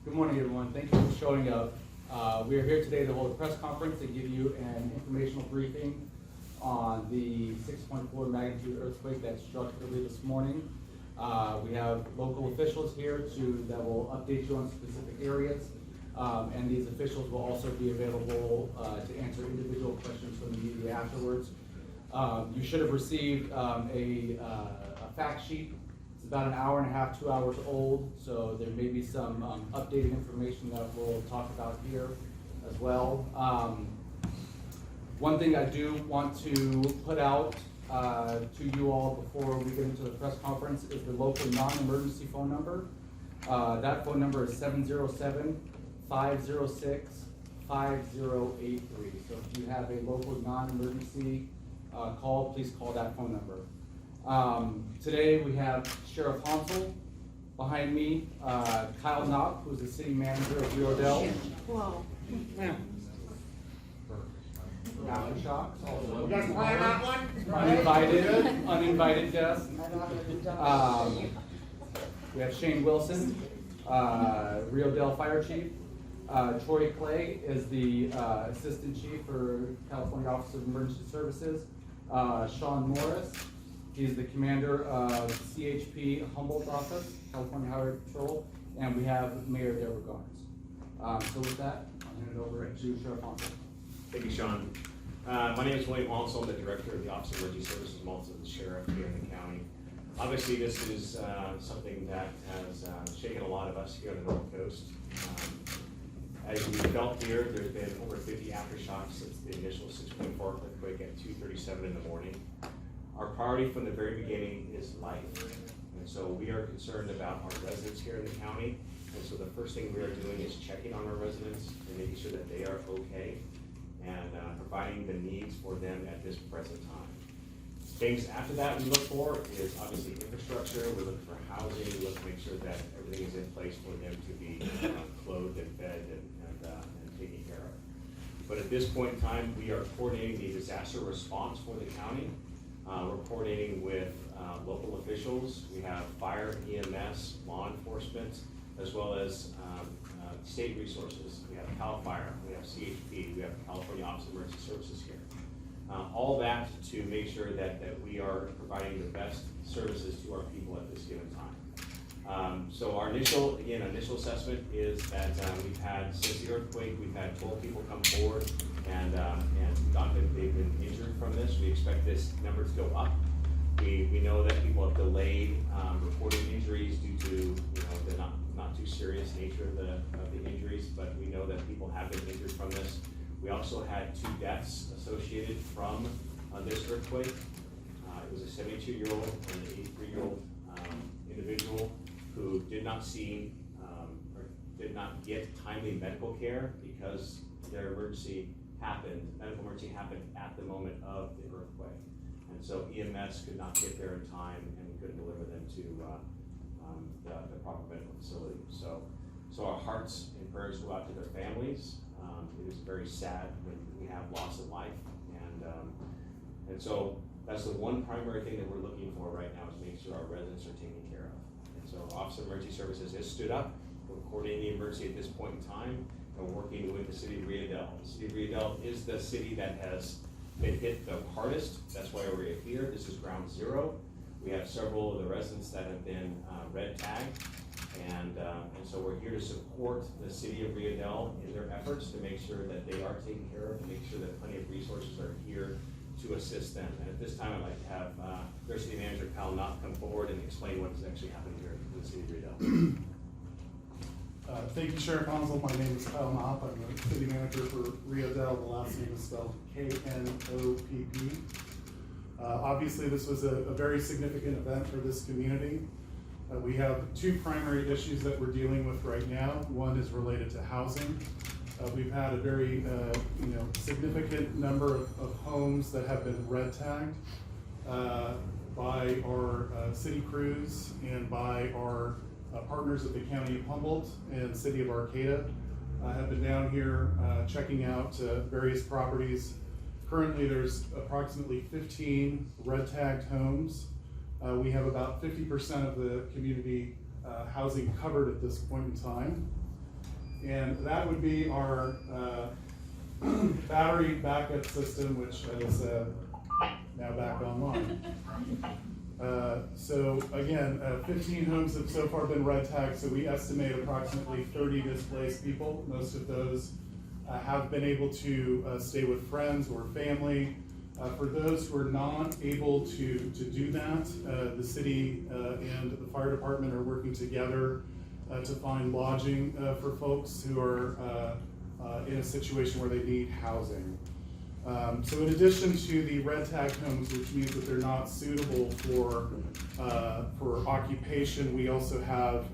Good morning, everyone. Thank you for showing up. We are here today to hold a press conference to give you an informational briefing on the 6.4 magnitude earthquake that struck early this morning. We have local officials here that will update you on specific areas, and these officials will also be available to answer individual questions from the media afterwards. You should have received a fact sheet. It's about an hour and a half, 2 hours old, so there may be some updated information that we'll talk about here as well. One thing I do want to put out to you all before we get into the press conference is the local non-emergency phone number. That phone number is 707-506-5083. So if you have a local non-emergency call, please call that phone number. Today we have Sheriff Humboldt behind me, Kyle Knopp, who's the city manager of Rio Dell. Whoa. Aftershocks. You guys plan that one? Uninvited guests. We have Shane Wilson, Rio Dell Fire Chief. Troy Clay is the Assistant Chief for California Office of Emergency Services. Sean Morris, he's the Commander of CHP Humboldt Office, California Highway Patrol. And we have Mayor Deborah Garnes. So with that, I'll hand it over to Sheriff Humboldt. Thank you, Sean. My name is William Alonso. I'm the Director of the Office of Emergency Services. I'm also the Sheriff here in the county. Obviously, this is something that has shaken a lot of us here on the North Coast. As you felt here, there's been over 50 aftershocks since the initial 6.4 earthquake at 2:37 in the morning. Our priority from the very beginning is life. And so we are concerned about our residents here in the county. And so the first thing we are doing is checking on our residents and making sure that they are okay and providing the needs for them at this present time. Things after that we look for is obviously infrastructure. We're looking for housing. We look to make sure that everything is in place for them to be clothed and fed and taken care of. But at this point in time, we are coordinating the disaster response for the county. We're coordinating with local officials. We have fire, EMS, law enforcement, as well as state resources. We have CAL FIRE, we have CHP, we have California Office of Emergency Services here. All that to make sure that we are providing the best services to our people at this given time. So our initial assessment is that we've had, since the earthquake, we've had 12 people come forward and they've been injured from this. We expect this number to go up. We know that people have delayed reporting injuries due to the not too serious nature of the injuries, but we know that people have been injured from this. We also had 2 deaths associated from this earthquake. It was a 72-year-old and an 83-year-old individual who did not see or did not get timely medical care because their medical emergency happened at the moment of the earthquake. And so EMS could not get there in time and we couldn't deliver them to the proper medical facility. So our hearts and prayers go out to their families. It is very sad when we have loss of life, and so that's the one primary thing that we're looking for right now is make sure our residents are taken care of. And so Office of Emergency Services has stood up. We're coordinating the emergency at this point in time, and we're working with the city of Rio Dell. The city of Rio Dell is the city that has been hit the hardest. That's why we're here. This is ground zero. We have several of the residents that have been red tagged, and so we're here to support the city of Rio Dell in their efforts to make sure that they are taken care of, and make sure that plenty of resources are here to assist them. And at this time, I'd like to have their city manager, Kyle Knopp, come forward and explain what has actually happened here in the city of Rio Dell. Thank you, Sheriff Hansel. My name is Kyle Knopp. I'm the city manager for Rio Dell. The last name is spelled K-N-O-P-P. Obviously, this was a very significant event for this community. We have 2 primary issues that we're dealing with right now. One is related to housing. We've had a very significant number of homes that have been red tagged by our city crews and by our partners at the County of Humboldt and City of Arcata. Have been down here checking out various properties. Currently there's approximately 15 red tagged homes. We have about 50% of the community housing covered at this point in time. And that would be our battery backup system, which is now back online. So again, 15 homes have so far been red tagged, so we estimate approximately 30 displaced people. Most of those have been able to stay with friends or family. For those who are not able to do that, the city and the fire department are working together to find lodging for folks who are in a situation where they need housing. So in addition to the red tag homes, which means that they're not suitable for occupation, we also have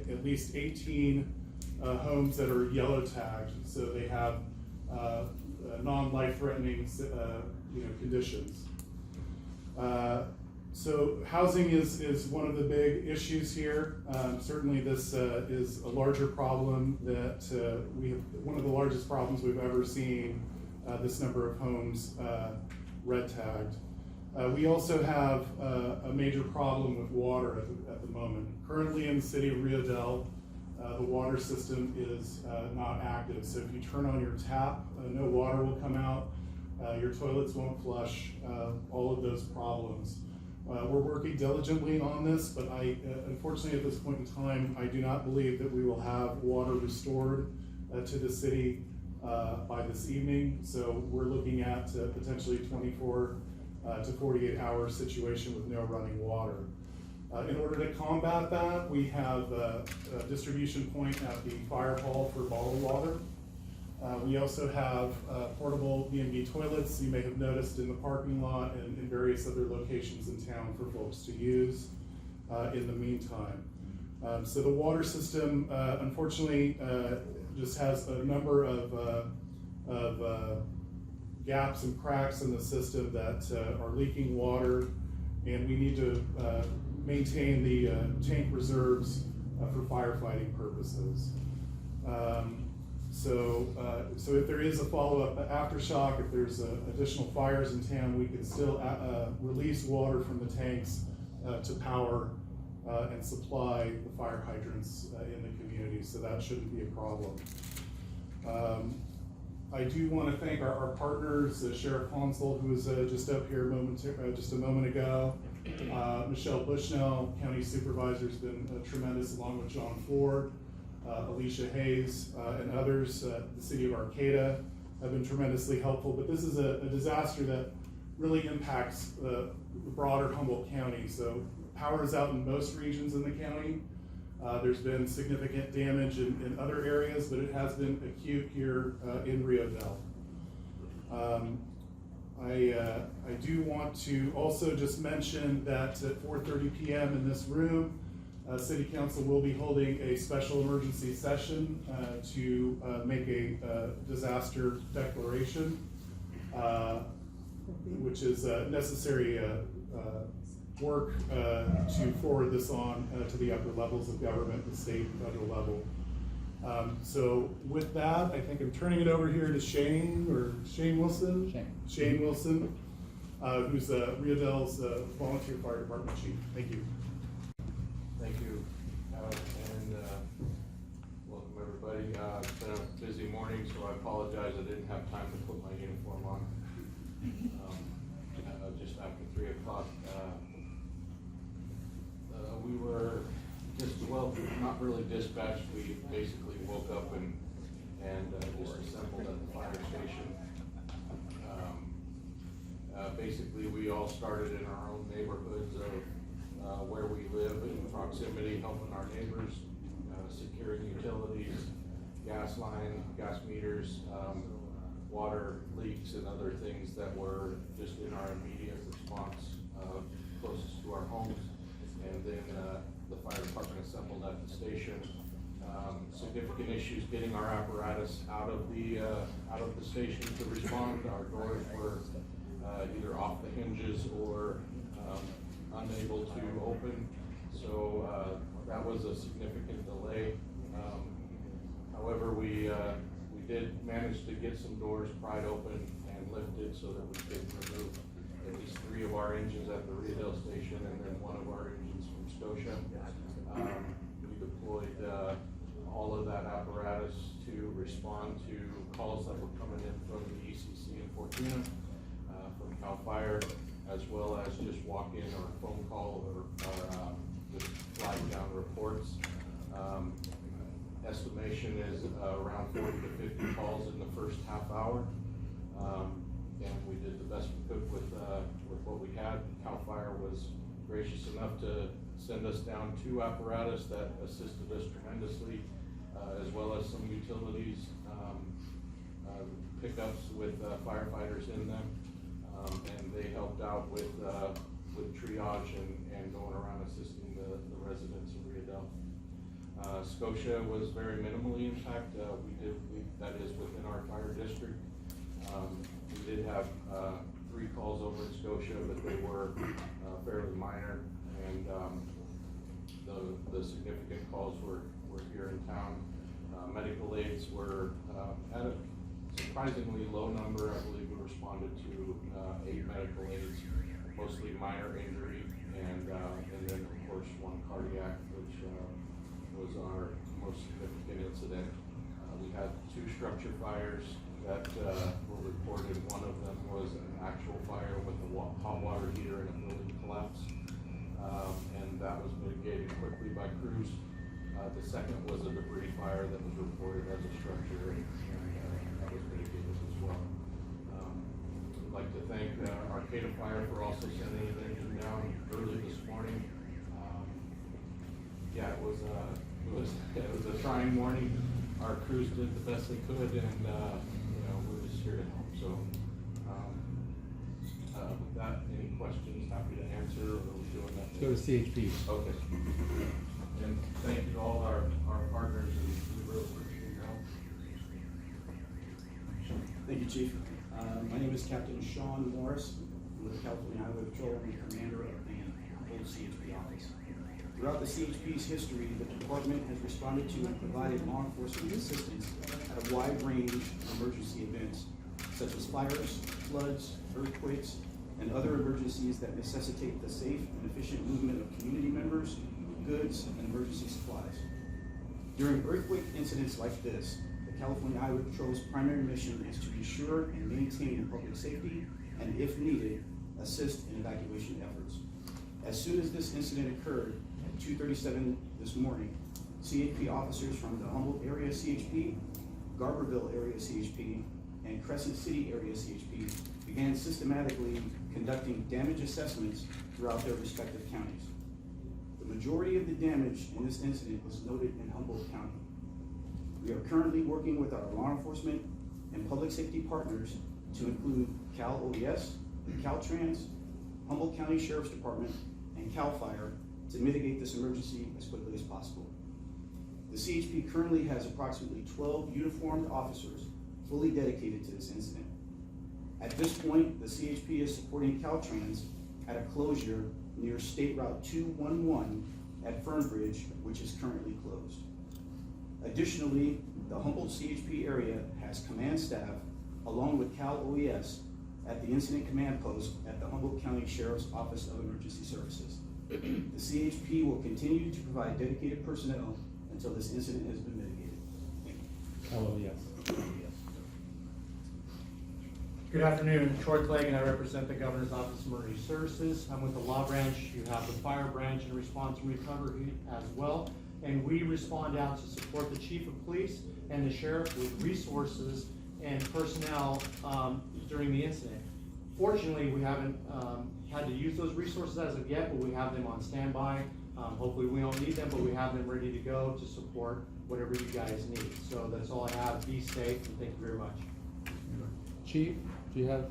at least 18 homes that are yellow tagged, so they have non-life-threatening conditions. So housing is one of the big issues here. Certainly this is a larger problem that one of the largest problems we've ever seen, this number of homes red tagged. We also have a major problem with water at the moment. Currently in the city of Rio Dell, the water system is not active. So if you turn on your tap, no water will come out, your toilets won't flush, all of those problems. We're working diligently on this, but unfortunately at this point in time, I do not believe that we will have water restored to the city by this evening. So we're looking at potentially 24 to 48 hour situation with no running water. In order to combat that, we have a distribution point at the fire hall for bottled water. We also have portable B&B toilets you may have noticed in the parking lot and in various other locations in town for folks to use in the meantime. So the water system, unfortunately, just has a number of gaps and cracks in the system that are leaking water, and we need to maintain the tank reserves for firefighting purposes. So if there is a follow-up aftershock, if there's additional fires in town, we can still release water from the tanks to power and supply the fire hydrants in the community, so that shouldn't be a problem. I do want to thank our partners, Sheriff Hansel, who was just up here just a moment ago. Michelle Bushnell, County Supervisor, has been tremendous, along with John Ford. Alicia Hayes and others, the city of Arcata, have been tremendously helpful. But this is a disaster that really impacts the broader Humboldt County. So power is out in most regions in the county. There's been significant damage in other areas, but it has been acute here in Rio Dell. I do want to also just mention that at 4:30 p.m. in this room, City Council will be holding a special emergency session to make a disaster declaration, which is necessary work to forward this on to the upper levels of government, the state and federal level. So with that, I think I'm turning it over here to Shane Wilson, who's Rio Dell's volunteer fire department chief. Thank you. Thank you, and welcome everybody. It's been a busy morning, so I apologize I didn't have time to put my uniform on just after 3 o'clock. We were just, well, not really dispatched. We basically woke up and just assembled at the fire station. Basically, we all started in our own neighborhoods of where we live in proximity, helping our neighbors, securing utilities, gas line, gas meters, water leaks, and other things that were just in our immediate response closest to our homes. And then the fire department assembled at the station. Significant issues getting our apparatus out of the station to respond. Our doors were either off the hinges or unable to open, so that was a significant delay. However, we did manage to get some doors pried open and lifted so that we could remove at least 3 of our engines at the Rio Dell station and then 1 of our engines from Scotia. We deployed all of that apparatus respond to calls that were coming in from the ECC in Fortuna, from CAL FIRE, as well as just walk-in or phone call or just flag down reports. Estimation is around 40 to 50 calls in the first half hour. And we did the best we could with what we had. CAL FIRE was gracious enough to send us down 2 apparatus that assisted us tremendously, as well as some utilities, pickups with firefighters in them. And they helped out with triage and going around assisting the residents of Rio Dell. Scotia was very minimally impacted. That is within our fire district. We did have 3 calls over in Scotia, but they were fairly minor, and the significant calls were here in town. Medical aids were at a surprisingly low number. I believe we responded to 8 medical aids, mostly minor injury, and then of course 1 cardiac, which was our most significant incident. We had 2 structure fires that were reported. One of them was an actual fire with a hot water heater in a building collapse, and that was mitigated quickly by crews. The second was a debris fire that was reported as a structure, and that was mitigated as well. I'd like to thank Arcata Fire for also sending an engine down early this morning. Yeah, it was a trying morning. Our crews did the best they could, and we're just here to help. So, with that, any questions? Happy to answer. Or are we doing that? Let's go to CHP. Okay. And thank you to all our partners, and we really appreciate your help. Thank you, Chief. My name is Captain Sean Morris. I'm with the California Highway Patrol. I'm the commander of the Humboldt CHP office. Throughout the CHP's history, the department has responded to and provided law enforcement assistance at a wide range of emergency events, such as fires, floods, earthquakes, and other emergencies that necessitate the safe and efficient movement of community members, goods, and emergency supplies. During earthquake incidents like this, the California Highway Patrol's primary mission is to ensure and maintain public safety, and if needed, assist in evacuation efforts. As soon as this incident occurred at 2:37 this morning, CHP officers from the Humboldt area CHP, Garberville area CHP, and Crescent City area CHP began systematically conducting damage assessments throughout their respective counties. The majority of the damage in this incident was noted in Humboldt County. We are currently working with our law enforcement and public safety partners to include Cal OES, Caltrans, Humboldt County Sheriff's Department, and CAL FIRE to mitigate this emergency as quickly as possible. The CHP currently has approximately 12 uniformed officers fully dedicated to this incident. At this point, the CHP is supporting Caltrans at a closure near State Route 211 at Fernbridge, which is currently closed. Additionally, the Humboldt CHP area has command staff along with Cal OES at the Incident Command Post at the Humboldt County Sheriff's Office of Emergency Services. The CHP will continue to provide dedicated personnel until this incident has been mitigated. Thank you. Hello, yes. Good afternoon, Troy Clegg, and I represent the Governor's Office of Emergency Services. I'm with the Law Branch. You have the Fire Branch and Response and Recovery as well. And we respond out to support the Chief of Police and the Sheriff with resources and personnel during the incident. Fortunately, we haven't had to use those resources as of yet, but we have them on standby. Hopefully we don't need them, but we have them ready to go to support whatever you guys need. So that's all I have. Be safe, and thank you very much. Chief, do you have?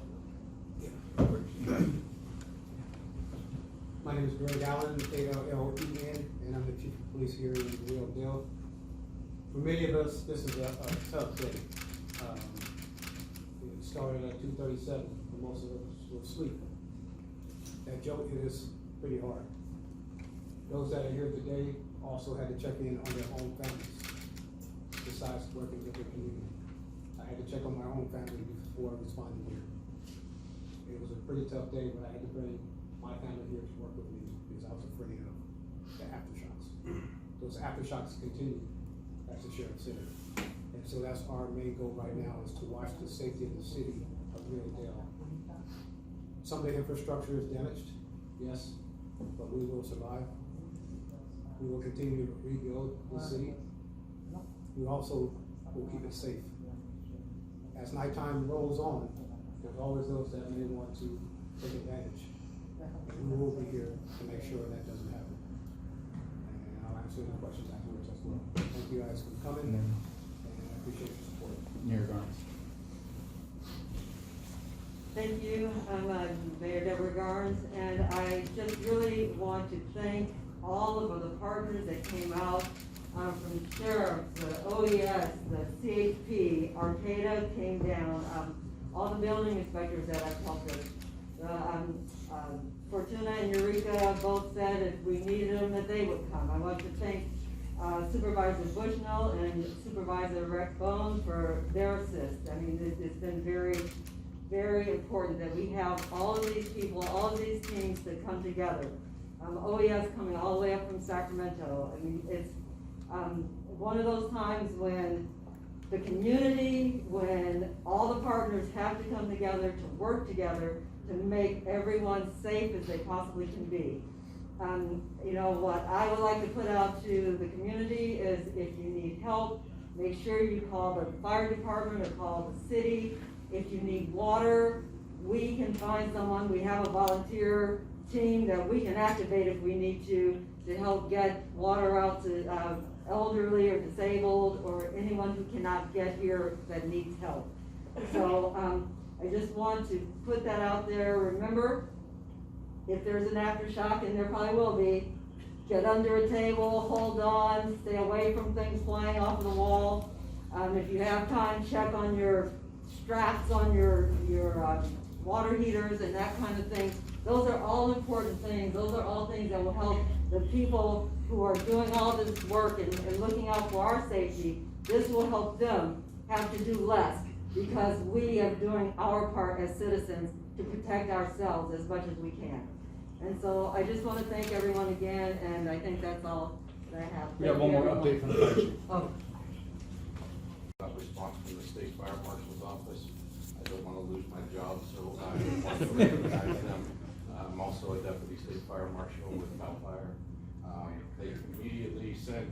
My name is Greg Allen, KLLEN, and I'm the Chief of Police here in Rio Dell. For many of us, this is a tough day. It started at 2:37, and most of us were asleep. That joke hit us pretty hard. Those that are here today also had to check in on their own families, besides working with their community. I had to check on my own family before responding here. It was a pretty tough day, but I had to bring my family here to work with me because I was afraid of the aftershocks. Those aftershocks continue, as the sheriff said. And so that's our main goal right now, is to watch the safety of the city of Rio Dell. Some of the infrastructure is damaged, yes, but we will survive. We will continue to rebuild the city. We also will keep it safe. As nighttime rolls on, there's always those that may want to take advantage. And we will be here to make sure that doesn't happen. And I'll answer any questions afterwards as well. Thank you guys for coming, and I appreciate your support. Mayor Garnes. Thank you. I'm Mayor Deborah Garnes, and I just really want to thank all of the partners that came out, from sheriff, the OES, the CHP, Arcata came down, all the building inspectors that I've talked to. Fortuna and Eureka both said if we needed them, that they would come. I want to thank Supervisor Bushnell and Supervisor Rex Bone for their assist. I mean, it's been very, very important that we have all of these people, all of these teams that come together. OES coming all the way up from Sacramento. I mean, it's one of those times when the community, when all the partners have to come together to work together to make everyone safe as they possibly can be. You know, what I would like to put out to the community is if you need help, make sure you call the fire department or call the city. If you need water, we can find someone. We have a volunteer team that we can activate if we need to help get water out to elderly or disabled or anyone who cannot get here that needs help. So I just want to put that out there. Remember, if there's an aftershock, and there probably will be, get under a table, hold on, stay away from things flying off the wall. If you have time, check on your straps on your water heaters and that kind of thing. Those are all important things. Those are all things that will help the people who are doing all this work and looking out for our safety. This will help them have to do less because we are doing our part as citizens to protect ourselves as much as we can. And so I just want to thank everyone again, and I think that's all that I have. We have one more update from the fire chief. Oh. Response from the state fire marshal's office. I don't want to lose my job, so I want to recognize them. I'm also a deputy state fire marshal with CAL FIRE. They immediately sent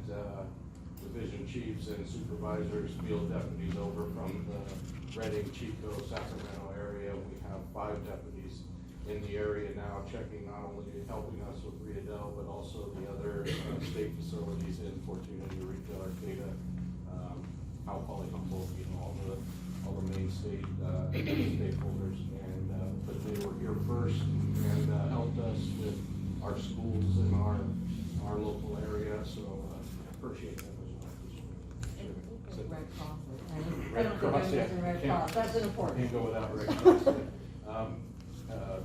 division chiefs and supervisors, field deputies over from the Redding, Chico, Sacramento area. We have 5 deputies in the area now, checking not only helping us with Rio Dell, but also the other state facilities in Fortuna, Eureka, Arcata, Humboldt, you know, all the main state stakeholders, and but they were here first and helped us with our schools in our local area, so appreciate that as well. Red Cross. Red Cross, yeah. Red Cross. That's an important. Can't go without Red Cross.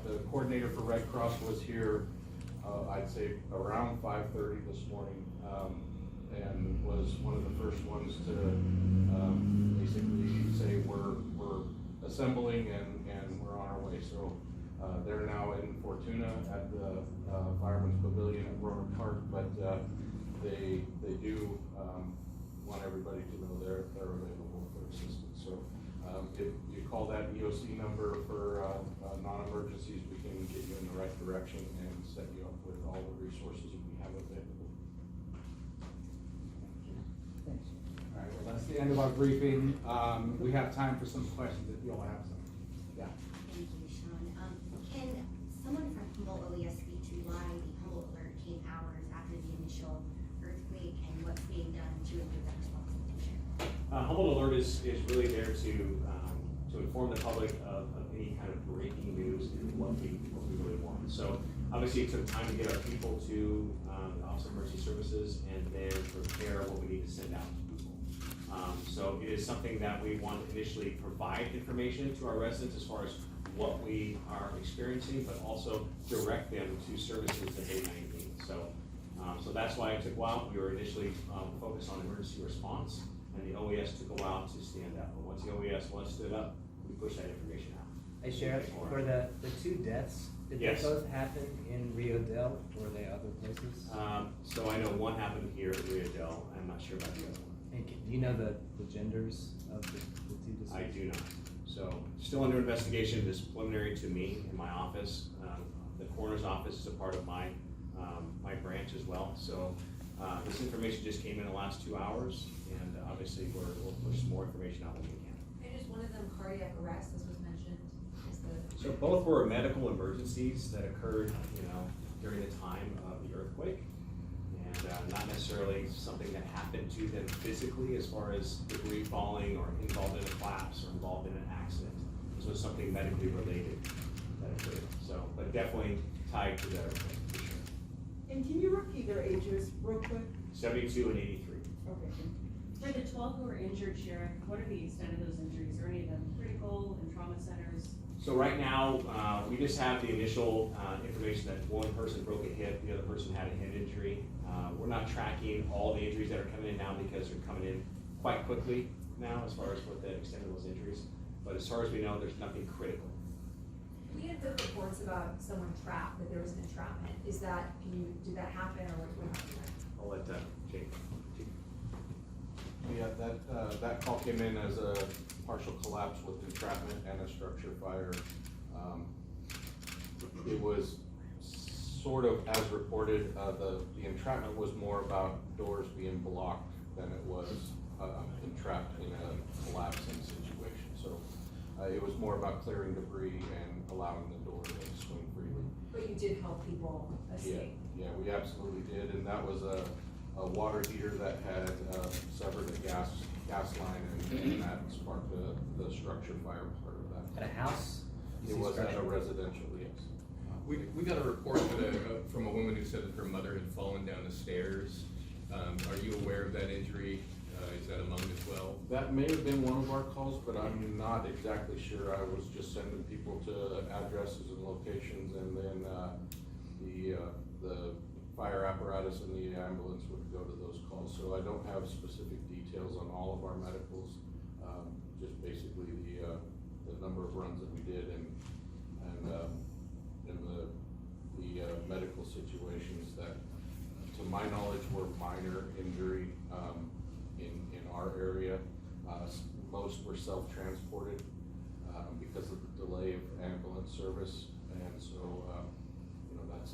The coordinator for Red Cross was here, I'd say around 5:30 this morning, and was one of the first ones to basically say we're assembling and we're on our way. So they're now in Fortuna at the Fireman's Pavilion at Roanoke Park, but they do want everybody to know they're available for assistance. So if you call that EOC number for non-emergencies, we can get you in the right direction and set you up with all the resources we have available. All right, well, that's the end of our briefing. We have time for some questions if you all have some. Yeah. Thank you, Sean. Can someone from Humboldt OES speak to why the Humboldt alert came hours after the initial earthquake and what's being done to improve that response in the future? Humboldt Alert is really there to inform the public of any kind of breaking news and what we really want. So obviously it took time to get our people to the Office of Emergency Services and then prepare what we need to send out to people. So it is something that we want to initially provide information to our residents as far as what we are experiencing, but also direct them to services that they might need. So that's why it took a while. We were initially focused on emergency response, and the OES took a while to stand up. But once the OES stood up, we pushed that information out. Hey Sheriff, for the 2 deaths, did Yes. they both happen in Rio Dell, or were they other places? So I know one happened here at Rio Dell. I'm not sure about the other one. And do you know the genders of the two deceased? I do not. So, still under investigation, this is preliminary to me in my office. The coroner's office is a part of my branch as well. So, this information just came in the last 2 hours, and obviously we'll push some more information out when we can. And is one of them cardiac arrest, this was mentioned, is the. So both were medical emergencies that occurred, during the time of the earthquake. And not necessarily something that happened to them physically as far as debris falling or involved in a collapse or involved in an accident. This was something medically related that occurred. So, but definitely tied to the earthquake, for sure. And can you repeat their ages real quick? 72 and 83. Okay. For the 12 who were injured, Sheriff, what are the extent of those injuries? Are any of them critical and trauma centers? So right now, we just have the initial information that one person broke a hip, the other person had a head injury. We're not tracking all the injuries that are coming in now because they're coming in quite quickly now as far as what the extent of those injuries. But as far as we know, there's nothing critical. We had good reports about someone trapped, that there was an entrapment. Is that, did that happen or what happened? I'll let Jake. Yeah, that call came in as a partial collapse with entrapment and a structure fire. It was sort of as reported, the entrapment was more about doors being blocked than it was entrapped in a collapsing situation. So it was more about clearing debris and allowing the door to swing freely. But you did help people escape? Yeah, we absolutely did, and that was a water heater that had severed a gas line, and that sparked the structure fire part of that. At a house? It was at a residential, yes. We got a report from a woman who said that her mother had fallen down the stairs. Are you aware of that injury? Is that among as well? That may have been one of our calls, but I'm not exactly sure. I was just sending people to addresses and locations, and then the fire apparatus and the ambulance would go to those calls. So I don't have specific details on all of our medicals, just basically the number of runs that we did and the medical situations that, to my knowledge, were minor injury in our area. Most were self-transported because of the delay of ambulance service, and so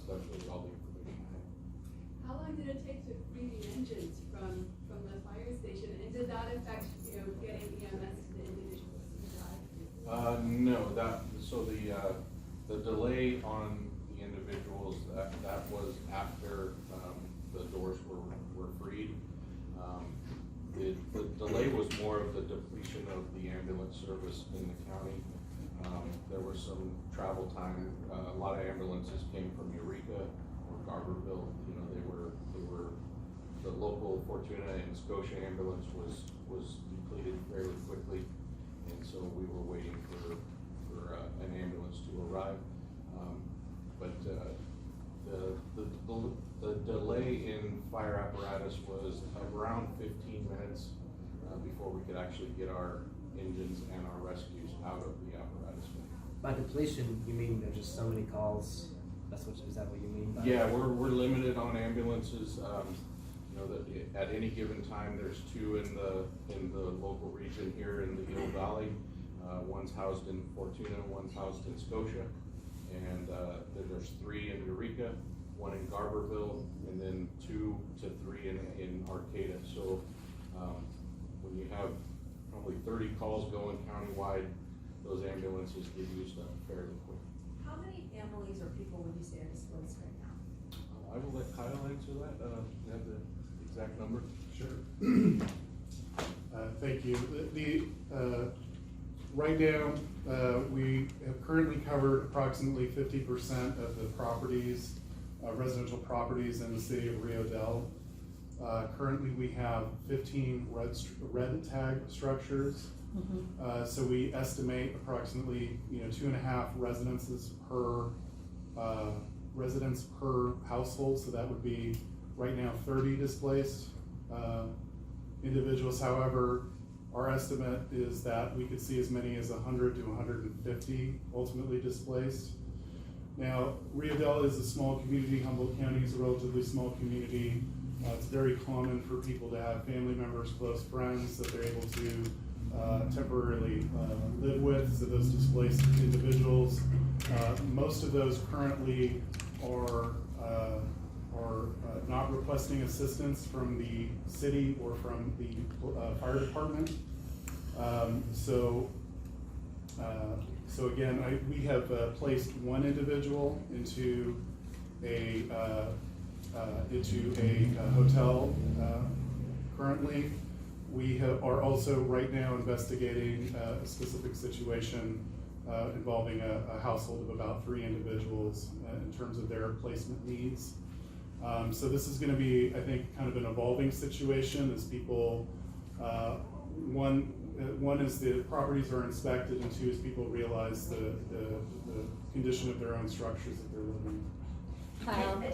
that's really all the information I have. How long did it take to free the engines from the fire station, and did that affect getting EMS to the individuals who died? No, the delay on the individuals, that was after the doors were freed. The delay was more of the depletion of the ambulance service in the county. There was some travel time. A lot of ambulances came from Eureka or Garberville. The local Fortuna and Scotia ambulance was depleted fairly quickly, and so we were waiting for an ambulance to arrive. But the delay in fire apparatus was around 15 minutes before we could actually get our engines and our rescues out of the apparatus. By depletion, you mean there's just so many calls? Is that what you mean? Yeah, we're limited on ambulances. That at any given time, there's 2 in the local region here in the Eel Valley. One's housed in Fortuna, one's housed in Scotia, and there's 3 in Eureka, 1 in Garberville, and then 2 to 3 in Arcata. So when you have probably 30 calls going countywide, those ambulances get used up fairly quick. How many families or people would you say are displaced right now? I will let Kyle answer that. You have the exact number? Sure. Thank you. Right now, we have currently covered approximately 50% of the properties, residential properties in the city of Rio Dell. Currently, we have 15 red tag structures. So we estimate approximately 2.5 residences per residents per household. So that would be right now 30 displaced individuals. However, our estimate is that we could see as many as 100 to 150 ultimately displaced. Now, Rio Dell is a small community. Humboldt County is a relatively small community. It's very common for people to have family members, close friends that they're able to temporarily live with, so those displaced individuals. Most of those currently are not requesting assistance from the city or from the fire department. So again, we have placed one individual into a hotel currently. We are also right now investigating a specific situation involving a household of about 3 individuals in terms of their placement needs. So this is going to be, I think, kind of an evolving situation as people, one is the properties are inspected, and 2 is people realize the condition of their own structures that they're living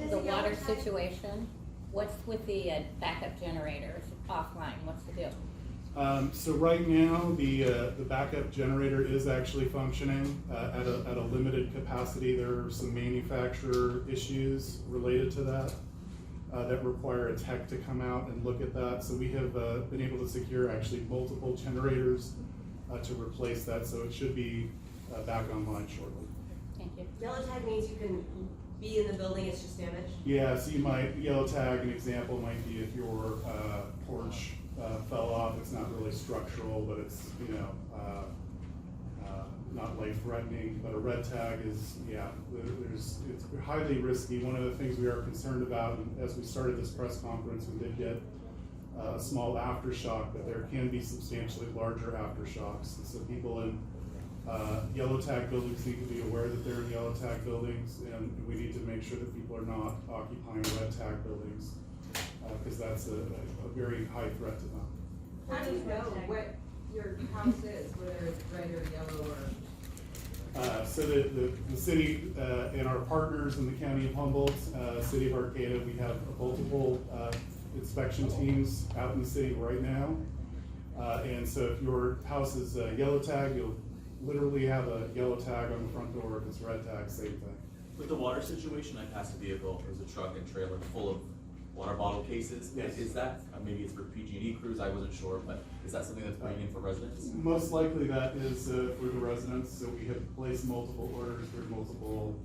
in. The water situation, what's with the backup generators offline, what's the deal? So right now, the backup generator is actually functioning at a limited capacity. There are some manufacturer issues related to that that require a tech to come out and look at that. So we have been able to secure actually multiple generators to replace that, so it should be back online shortly. Thank you. Yellow tag means you can be in the building, it's just damaged? Yeah, so you might, yellow tag, an example might be if your porch fell off, it's not really structural, but it's, you know, not life-threatening, but a red tag is, yeah, it's highly risky. One of the things we are concerned about, and as we started this press conference, we did get a small aftershock, but there can be substantially larger aftershocks. And so people in yellow tag buildings need to be aware that they're in yellow tag buildings, and we need to make sure that people are not occupying red tag buildings, because that's a very high threat to them. How do you know what your house is, whether it's red or yellow or? So the city and our partners in the county of Humboldt, city of Arcata, we have multiple inspection teams out in the city right now. And so if your house is yellow tag, you'll literally have a yellow tag on the front door. If it's red tag, same thing. With the water situation, I passed a vehicle, it was a truck and trailer full of water bottle cases. Yes. Is that, maybe it's for PG&E crews, I wasn't sure, but is that something that's going in for residents? Most likely that is for the residents. So we have placed multiple orders for multiple,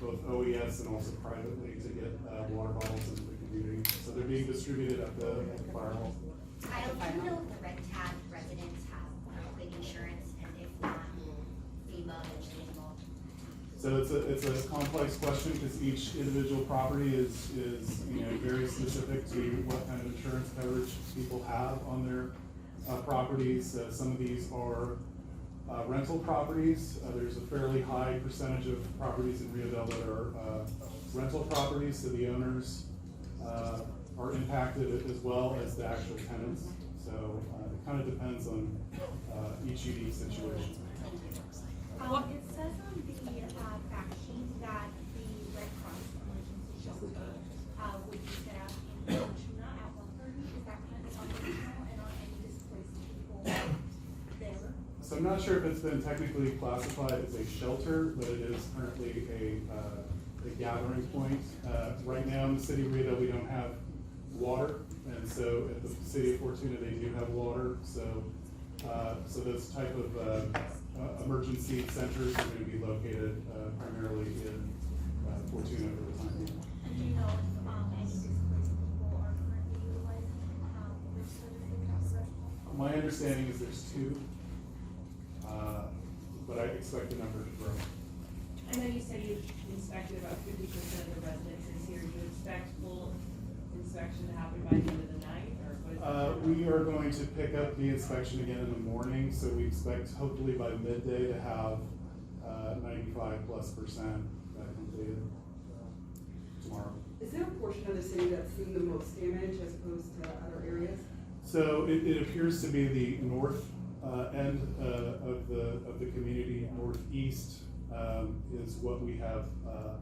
both OES and also privately to get water bottles into the community. So they're being distributed at the fire hall. Kyle, do you know if the red tag residents have earthquake insurance, and if not, FEMA eventually involved? So it's a complex question because each individual property is you know, very specific to what kind of insurance coverage people have on their properties. Some of these are rental properties. There's a fairly high percentage of properties in Rio Dell that are rental properties, so the owners are impacted as well as the actual tenants. So it kind of depends on each unique situation. It says on the fact sheet that the Red Cross emergency shelter would be set up in Fortuna at 1:30. Is that kind of operational and are any displaced people there? So I'm not sure if it's been technically classified as a shelter, but it is currently a gathering point. Right now in the city of Rio Dell, we don't have water, and so at the city of Fortuna, they do have water. So those type of emergency centers are going to be located primarily in Fortuna for the time being. And do you know if any displaced people are currently utilizing their services? My understanding is there's 2, but I expect the number to grow. I know you said you inspected about 50% of the residences here. Do you expect full inspection to happen by the end of the night, or what is it? We are going to pick up the inspection again in the morning, so we expect hopefully by midday to have 95+% completed tomorrow. Is there a portion of the city that's seen the most damage as opposed to other areas? So it appears to be the north end of the community. Northeast is what we have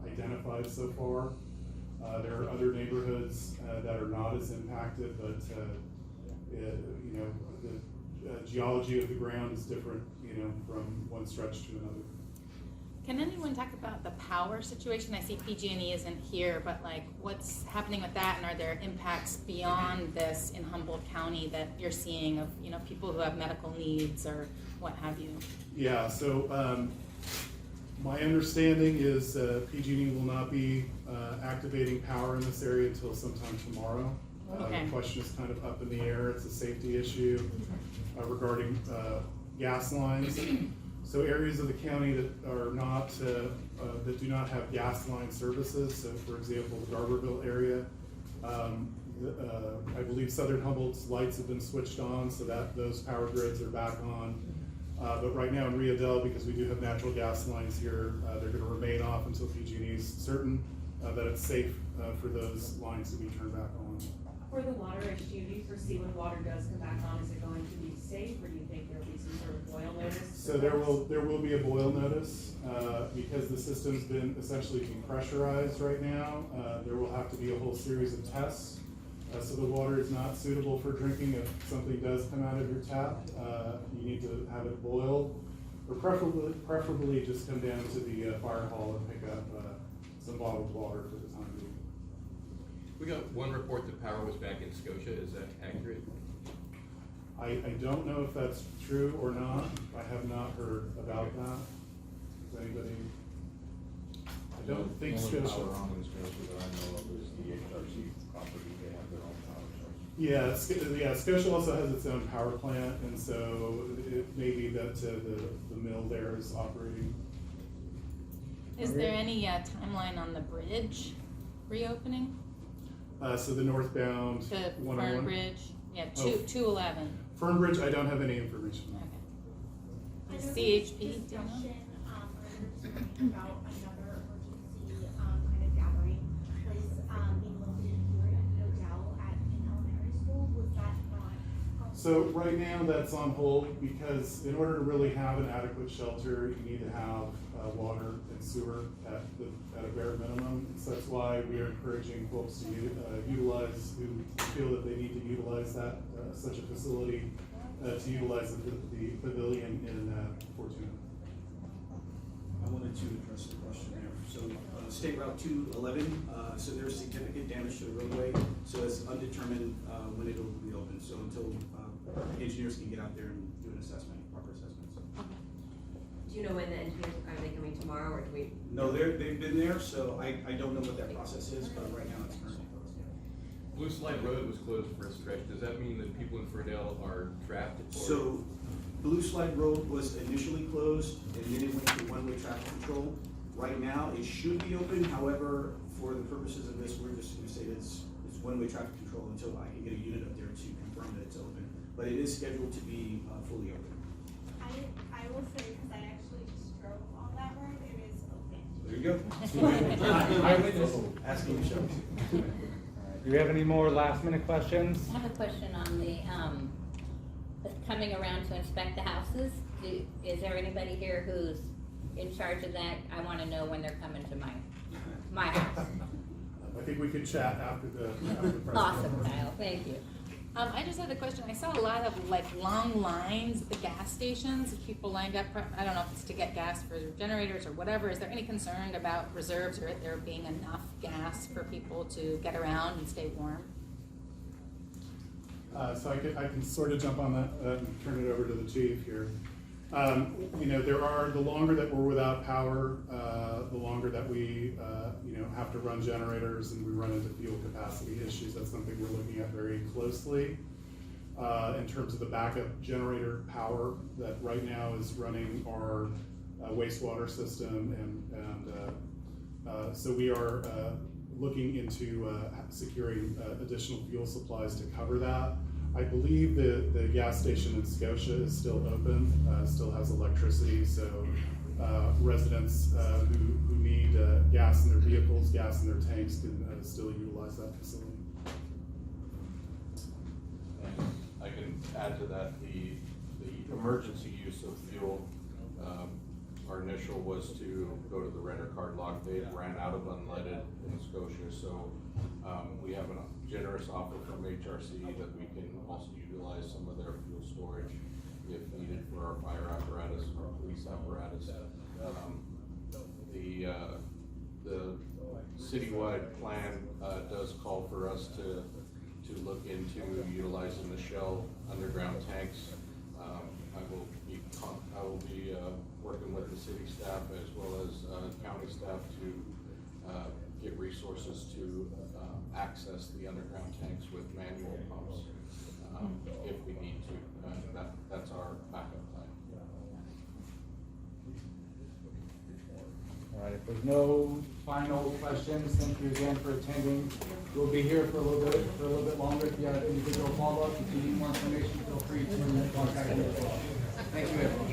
identified so far. There are other neighborhoods that are not as impacted, but you know, the geology of the ground is different, you know, from one stretch to another. Can anyone talk about the power situation? I see PG&E isn't here, but like what's happening with that, and are there impacts beyond this in Humboldt County that you're seeing of, you know, people who have medical needs or what have you? Yeah, so my understanding is PG&E will not be activating power in this area until sometime tomorrow. Okay. The question is kind of up in the air. It's a safety issue regarding gas lines. So areas of the county that are not, that do not have gas line services, so for example, the Garberville area, I believe Southern Humboldt's lights have been switched on, so that those power grids are back on. But right now in Rio Dell, because we do have natural gas lines here, they're gonna remain off until PG&E is certain that it's safe for those lines to be turned back on. For the water issue, do you foresee when water does come back on, is it going to be safe, or do you think there'll be some sort of boil notice? So there will be a boil notice, because the system's been essentially depressurized right now. There will have to be a whole series of tests. So the water is not suitable for drinking if something does come out of your tap. You need to have it boiled, or preferably just come down to the fire hall and pick up some bottled water for the time being. We got one report that power was back in Scotia, is that accurate? I don't know if that's true or not. I have not heard about that. Does anybody? I don't think Only Scotia. power on in Scotia that I know of is the HRC property, they have their own power source. Yeah, Scotia also has its own power plant, and so it may be that the mill there is operating. Is there any timeline on the bridge reopening? So the northbound The 101. Fern Bridge? Yeah, Oh. 211. Fern Bridge, I don't have any information on. Okay. I know CHP, there was do you know? discussion, earlier this morning about another emergency, kind of gathering place, being located here at Rio Dell at an elementary school. Was that not? So right now that's on hold because in order to really have an adequate shelter, you need to have water and sewer at a bare minimum. So that's why we are encouraging folks to utilize, who feel that they need to utilize that, such a facility, to utilize the pavilion in Fortuna. I wanted to address the question there. So, State Route 211, so there's significant damage to the roadway, so it's undetermined when it'll reopen. So until engineers can get out there and do an assessment, proper assessments. Do you know when the engineers, are they coming tomorrow, or do we? No, they've been there, so I don't know what that process is, but right now it's currently closed. Blue Slide Road was closed for a stretch, does that mean that people in Ferndale are trapped? Or- So, Blue Slide Road was initially closed, and then it went to one-way traffic control. Right now, it should be open, however, for the purposes of this, we're just gonna say it's one-way traffic control until I can get a unit up there to confirm that it's open. But it is scheduled to be fully open. I will say, because I actually just drove on that road, it is open. There you go. Eyewitness. Asking you, show. Do we have any more last minute questions? I have a question on the, coming around to inspect the houses. Is there anybody here who's in charge of that? I wanna know when they're coming to my house. I think we could chat after the press Awesome, conference. Kyle, thank you. I just had a question. I saw a lot of like long lines at the gas stations, people lined up, I don't know if it's to get gas for their generators or whatever. Is there any concern about reserves or there being enough gas for people to get around and stay warm? So I can sort of jump on that and turn it over to the chief here. You know, the longer that we're without power, the longer that we, have to run generators and we run into fuel capacity issues. That's something we're looking at very closely. In terms of the backup generator power that right now is running our wastewater system and so we are looking into securing additional fuel supplies to cover that. I believe the gas station in Scotia is still open, still has electricity, so residents who need gas in their vehicles, gas in their tanks can still utilize that facility. And I can add to that, the emergency use of fuel, our initial was to go to the renter card lock. They ran out of unleaded in Scotia, so we have a generous offer from HRC that we can also utilize some of their fuel storage if needed for our fire apparatus, our police apparatus. the citywide plan, does call for us to look into utilizing the Shell underground tanks. I will be working with the city staff as well as county staff to get resources to access the underground tanks with manual pumps if we need to. That's our backup plan. All right, if there's no final questions, thank you again for attending. We'll be here for a little bit longer. If you have individual follow-up, if you need more information, feel free to contact me as well. Thank you, everyone.